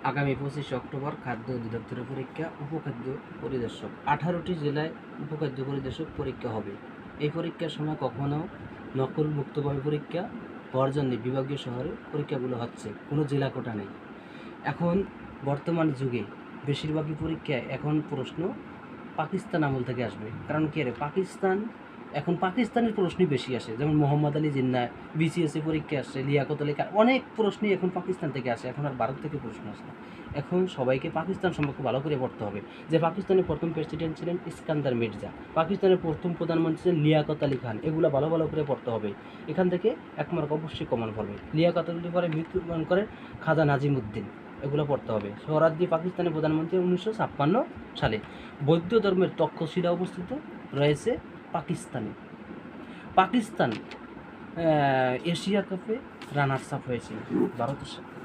আগামী 25 অক্টোবর খাদ্য অধিদপ্তরের পরীক্ষা। উপখাদ্য পরিদর্শক 18টি জেলায় উপখাদ্য পরিদর্শক পরীক্ষা হবে। এই পরীক্ষার সময় কখনও নকল মুক্তভাবে পরীক্ষা হওয়ার জন্য বিভাগীয় শহরে পরীক্ষাগুলো হচ্ছে, কোনো জেলা কোটা নেই। এখন বর্তমান যুগে বেশিরভাগই পরীক্ষায় এখন প্রশ্ন পাকিস্তান আমল থেকে আসবে। কারণ কি রে, এখন পাকিস্তানের প্রশ্নই বেশি আসে। যেমন মোহাম্মদ আলী জিন্নাহ বিসিএসসি পরীক্ষা আসছে, লিয়াকত আলী খান, অনেক প্রশ্নই এখন পাকিস্তান থেকে আসে। এখন আর ভারত থেকে প্রশ্ন আসে না। এখন সবাইকে পাকিস্তান সম্পর্কে ভালো করে পড়তে হবে। যে পাকিস্তানের প্রথম প্রেসিডেন্ট ছিলেন ইস্কান্দার মির্জা, পাকিস্তানের প্রথম প্রধানমন্ত্রী ছিলেন লিয়াকত আলী খান, এগুলো ভালো ভালো করে পড়তে হবে। এখান থেকে এক মার্ক অবশ্যই কমন পড়বে। লিয়াকত আলী পরে মৃত্যুবরণ করে খাজা নাজিমুদ্দিন, এগুলো পড়তে হবে। সোহরাওয়ার্দী পাকিস্তানের প্রধানমন্ত্রী 1956 সালে। বৌদ্ধ ধর্মের তক্ষশিলা অবস্থিত রয়েছে পাকিস্তানে। পাকিস্তান এশিয়া কাপে রানার্স আপ হয়েছিল ভারতের সাথে।